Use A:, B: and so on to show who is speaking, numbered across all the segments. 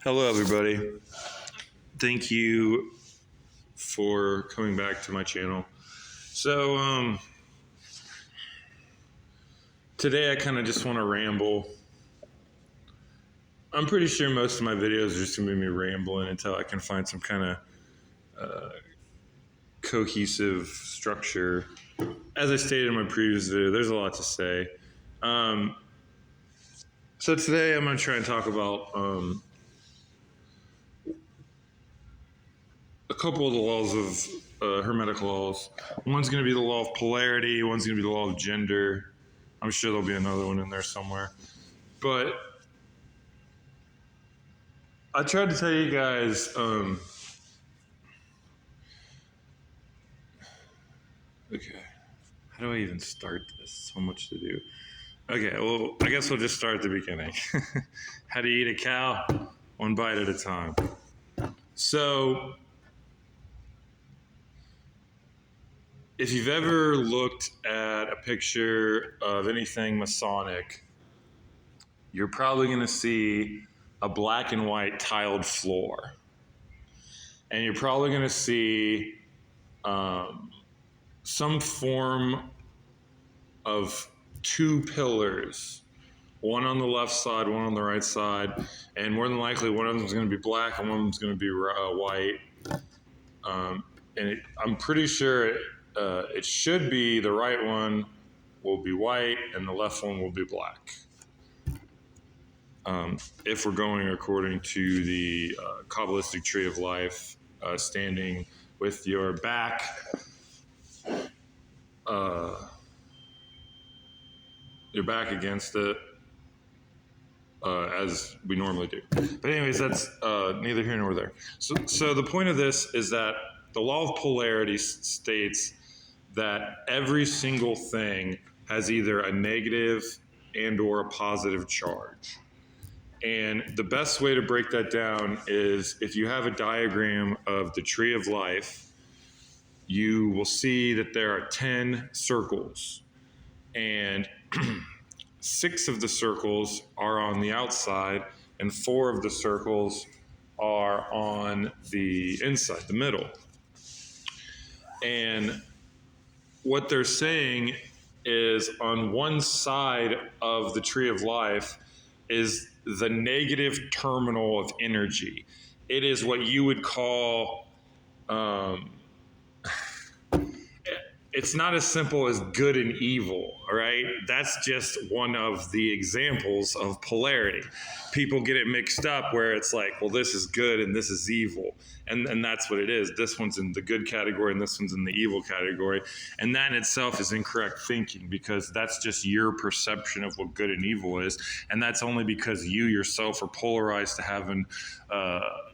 A: Hello, everybody. Thank you for coming back to my channel. So, today I kind of just want to ramble. I'm pretty sure most of my videos are just going to be me rambling until I can find some kind of cohesive structure. As I stated in my previous video, there's a lot to say. So today I'm going to try and talk about a couple of the laws of Hermetic laws. One's going to be the law of polarity. One's going to be the law of gender. I'm sure there'll be another one in there somewhere. But I tried to tell you guys, okay, how do I even start this? So much to do. Okay, well, I guess we'll just start at the beginning. How to eat a cow? One bite at a time. So, if you've ever looked at a picture of anything Masonic, you're probably going to see a black and white tiled floor. And you're probably going to see some form of two pillars, one on the left side, one on the right side, and more than likely one of them is going to be black and one of them is going to be white. I'm pretty sure it should be the right one will be white and the left one will be black. If we're going according to the Kabbalistic tree of life, standing with your back against it, as we normally do. But anyways, that's neither here nor there. So the point of this is that the law of polarity states that every single thing has either a negative and or a positive charge. And the best way to break that down is if you have a diagram of the tree of life, you will see that there are 10 circles. And 6 of the circles are on the outside, and 4 of the circles are on the inside, the middle. And what they're saying is on one side of the tree of life is the negative terminal of energy. It is what you would call, it's not as simple as good and evil, all right? That's just one of the examples of polarity. People get it mixed up where it's like, well, this is good and this is evil. And that's what it is. This one's in the good category and this one's in the evil category. And that in itself is incorrect thinking, because that's just your perception of what good and evil is. And that's only because you yourself are polarized to have an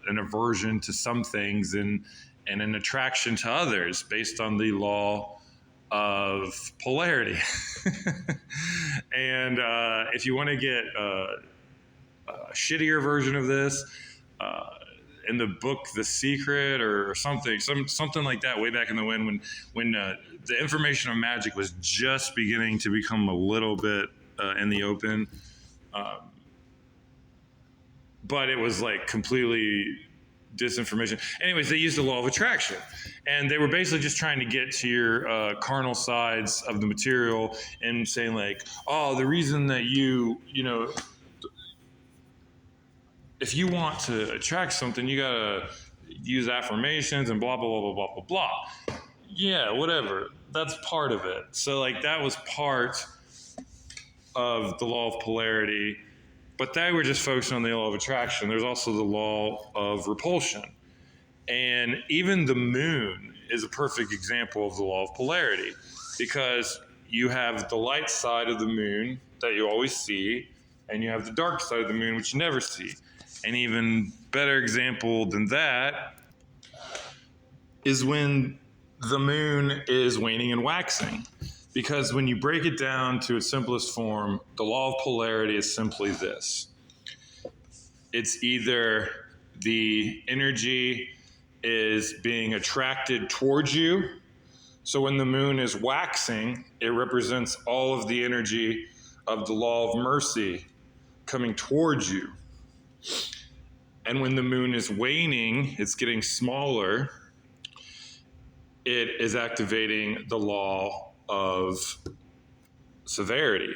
A: aversion to some things and an attraction to others based on the law of polarity. And if you want to get a shittier version of this, in the book The Secret or something like that, way back in the when the information of magic was just beginning to become a little bit in the open, but it was like completely disinformation. Anyways, they used the law of attraction, and they were basically just trying to get to your carnal sides of the material and saying like, oh, the reason that you know, if you want to attract something, you gotta use affirmations and blah, blah, blah, blah, blah, blah, blah. Yeah, whatever. That's part of it. So like that was part of the law of polarity, but they were just focusing on the law of attraction. There's also the law of repulsion. And even the moon is a perfect example of the law of polarity, because you have the light side of the moon that you always see, and you have the dark side of the moon, which you never see. An even better example than that is when the moon is waning and waxing. Because when you break it down to its simplest form, the law of polarity is simply this. It's either the energy is being attracted towards you. So when the moon is waxing, it represents all of the energy of the law of mercy coming towards you. And when the moon is waning, it's getting smaller, it is activating the law of severity.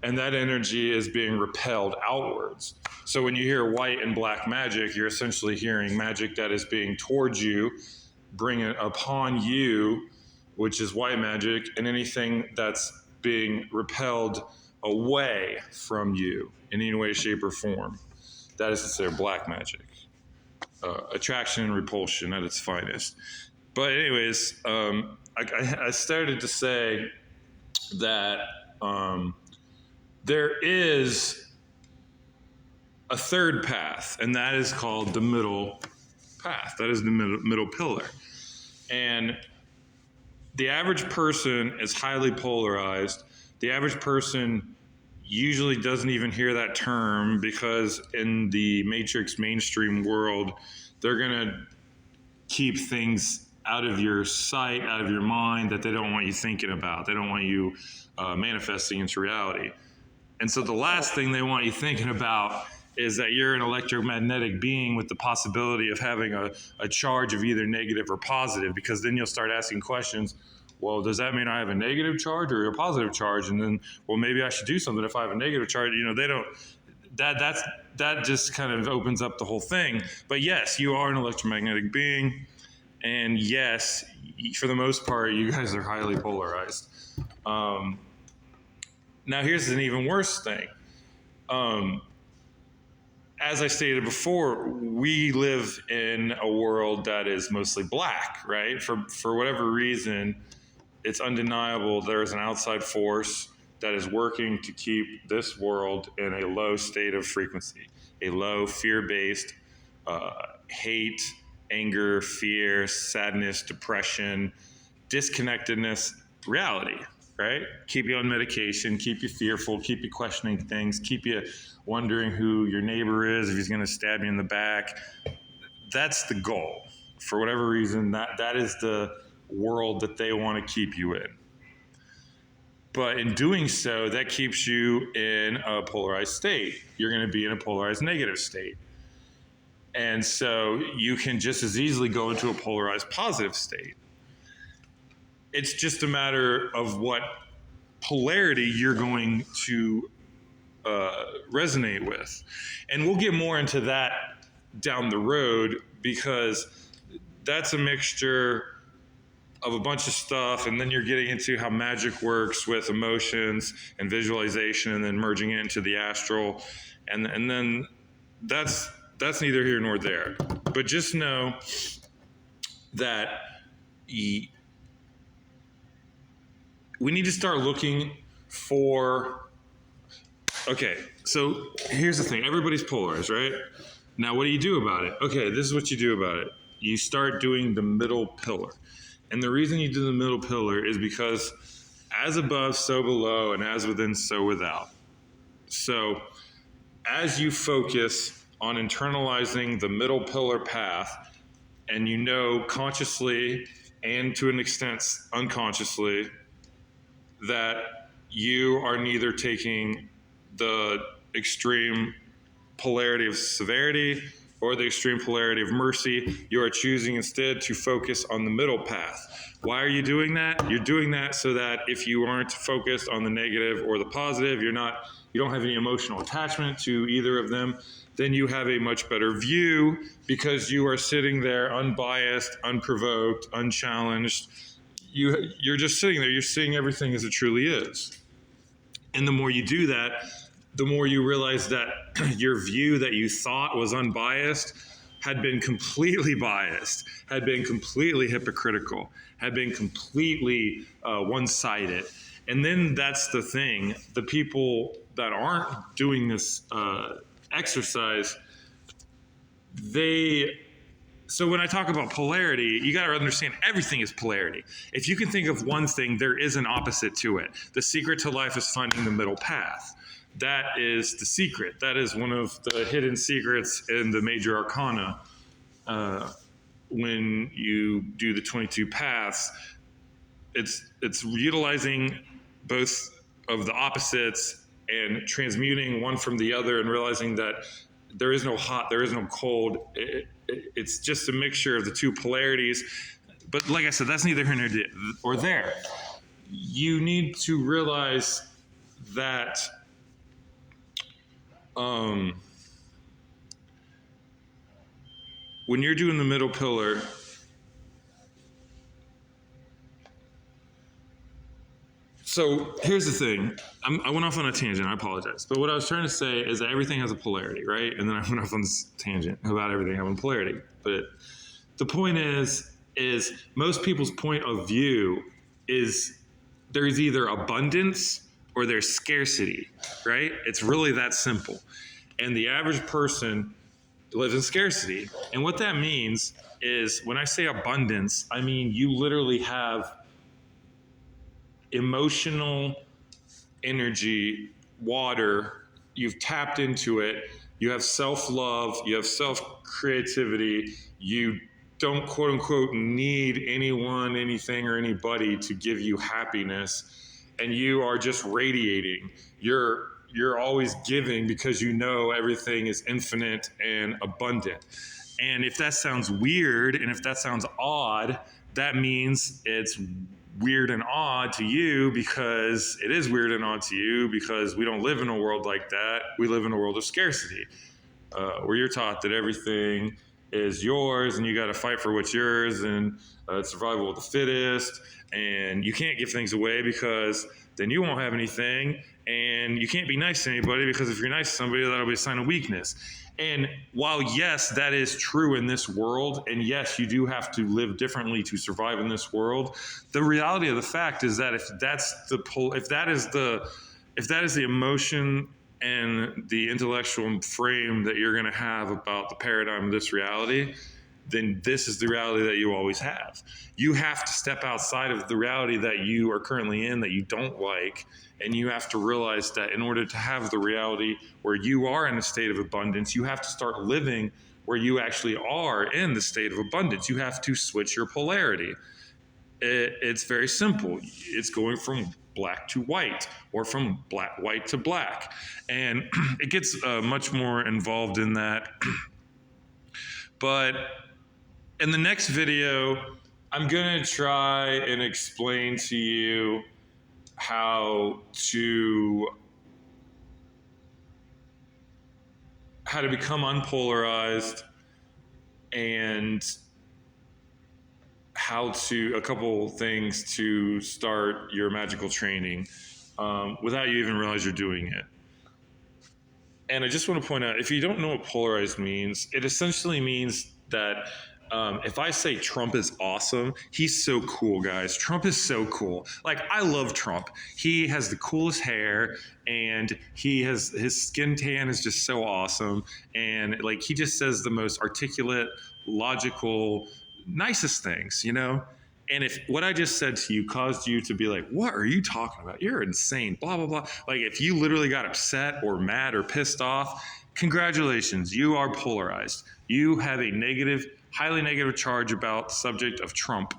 A: And that energy is being repelled outwards. So when you hear white and black magic, you're essentially hearing magic that is being towards you, bring it upon you, which is white magic, and anything that's being repelled away from you in any way, shape, or form. That is considered black magic. Attraction and repulsion at its finest. But anyways, I started to say that there is a third path, and that is called the middle path. That is the middle pillar. And the average person is highly polarized. The average person usually doesn't even hear that term because in the matrix mainstream world, they're going to keep things out of your sight, out of your mind that they don't want you thinking about. They don't want you manifesting into reality. And so the last thing they want you thinking about is that you're an electromagnetic being with the possibility of having a charge of either negative or positive, because then you'll start asking questions. Well, does that mean I have a negative charge or a positive charge? And then, well, maybe I should do something if I have a negative charge. You know, they don't, that just kind of opens up the whole thing. But yes, you are an electromagnetic being. And yes, for the most part, you guys are highly polarized. Now, here's an even worse thing. As I stated before, we live in a world that is mostly black, right? For whatever reason, it's undeniable there is an outside force that is working to keep this world in a low state of frequency, a low fear-based hate, anger, fear, sadness, depression, disconnectedness reality, right? Keep you on medication, keep you fearful, keep you questioning things, keep you wondering who your neighbor is, if he's going to stab you in the back. That's the goal. For whatever reason, that is the world that they want to keep you in. But in doing so, that keeps you in a polarized state. You're going to be in a polarized negative state. And so you can just as easily go into a polarized positive state. It's just a matter of what polarity you're going to resonate with. And we'll get more into that down the road, because that's a mixture of a bunch of stuff, and then you're getting into how magic works with emotions and visualization, and then merging it into the astral, and then that's neither here nor there. But just know that we need to start looking for. Okay, so here's the thing. Everybody's polarized, right? Now, what do you do about it? Okay, this is what you do about it. You start doing the middle pillar. And the reason you do the middle pillar is because as above, so below, and as within, so without. So as you focus on internalizing the middle pillar path, and you know consciously and to an extent unconsciously that you are neither taking the extreme polarity of severity or the extreme polarity of mercy, you are choosing instead to focus on the middle path. Why are you doing that? You're doing that so that if you aren't focused on the negative or the positive, you don't have any emotional attachment to either of them, then you have a much better view, because you are sitting there unbiased, unprovoked, unchallenged. You're just sitting there, you're seeing everything as it truly is. And the more you do that, the more you realize that your view that you thought was unbiased had been completely biased, had been completely hypocritical, had been completely one-sided. And then that's the thing. The people that aren't doing this exercise, so when I talk about polarity, you got to understand everything is polarity. If you can think of one thing, there is an opposite to it. The secret to life is finding the middle path. That is the secret. That is one of the hidden secrets in the major arcana. When you do the 22 paths, it's utilizing both of the opposites and transmuting one from the other, and realizing that there is no hot, there is no cold. It's just a mixture of the two polarities. But like I said, that's neither here nor there. You need to realize that when you're doing the middle pillar, so here's the thing. I went off on a tangent. I apologize. But what I was trying to say is that everything has a polarity, right? And then I went off on this tangent about everything having polarity. But the point is most people's point of view is there's either abundance or there's scarcity, right? It's really that simple. And the average person lives in scarcity. And what that means is when I say abundance, I mean you literally have emotional energy, water, you've tapped into it, you have self-love, you have self-creativity, you don't quote unquote need anyone, anything, or anybody to give you happiness, and you are just radiating. You're always giving because you know everything is infinite and abundant. And if that sounds weird and if that sounds odd, that means it's weird and odd to you, because it is weird and odd to you because we don't live in a world like that. We live in a world of scarcity, where you're taught that everything is yours and you got to fight for what's yours, and survival of the fittest, and you can't give things away because then you won't have anything, and you can't be nice to anybody because if you're nice to somebody, that'll be a sign of weakness. And while yes, that is true in this world, and yes, you do have to live differently to survive in this world, the reality of the fact is that if that is the emotion and the intellectual frame that you're going to have about the paradigm of this reality, then this is the reality that you always have. You have to step outside of the reality that you are currently in that you don't like, and you have to realize that in order to have the reality where you are in a state of abundance, you have to start living where you actually are in the state of abundance. You have to switch your polarity. It's very simple. It's going from black to white, or from white to black. And it gets much more involved in that. But in the next video, I'm going to try and explain to you how to become unpolarized, and a couple things to start your magical training without you even realize you're doing it. And I just want to point out, if you don't know what polarized means, it essentially means that if I say Trump is awesome, he's so cool, guys. Trump is so cool. Like, I love Trump. He has the coolest hair, and his skin tan is just so awesome. And like, he just says the most articulate, logical, nicest things, you know? And if what I just said to you caused you to be like, what are you talking about? You're insane, blah, blah, blah. Like, if you literally got upset or mad or pissed off, congratulations, you are polarized. You have a highly negative charge about the subject of Trump,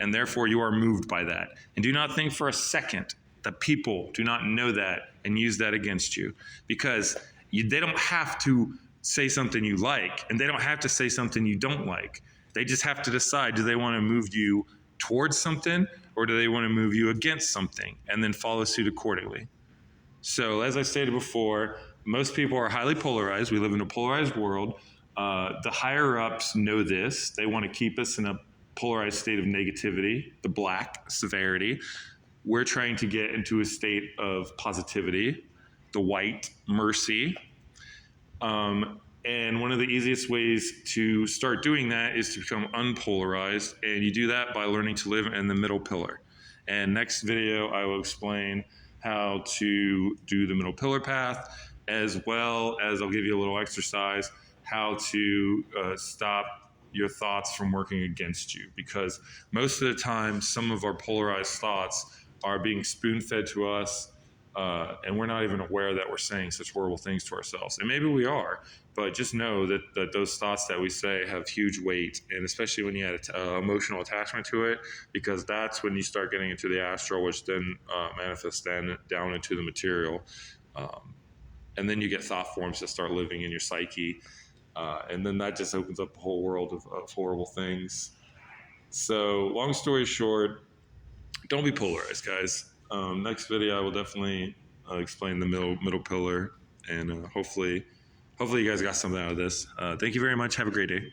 A: and therefore you are moved by that. And do not think for a second that people do not know that and use that against you, because they don't have to say something you like, and they don't have to say something you don't like. They just have to decide, do they want to move you towards something, or do they want to move you against something, and then follow suit accordingly. So as I stated before, most people are highly polarized. We live in a polarized world. The higher ups know this. They want to keep us in a polarized state of negativity, the black, severity. We're trying to get into a state of positivity, the white, mercy. And one of the easiest ways to start doing that is to become unpolarized. And you do that by learning to live in the middle pillar. And next video, I will explain how to do the middle pillar path, as well as I'll give you a little exercise, how to stop your thoughts from working against you. Because most of the time, some of our polarized thoughts are being spoon-fed to us, and we're not even aware that we're saying such horrible things to ourselves. And maybe we are, but just know that those thoughts that we say have huge weight, and especially when you add emotional attachment to it, because that's when you start getting into the astral, which then manifests down into the material. and then you get thought forms that start living in your psyche, and then that just opens up a whole world of horrible things. So long story short, don't be polarized, guys. Next video I will definitely explain the middle pillar, and hopefully you guys got something out of this. Thank you very much. Have a great day.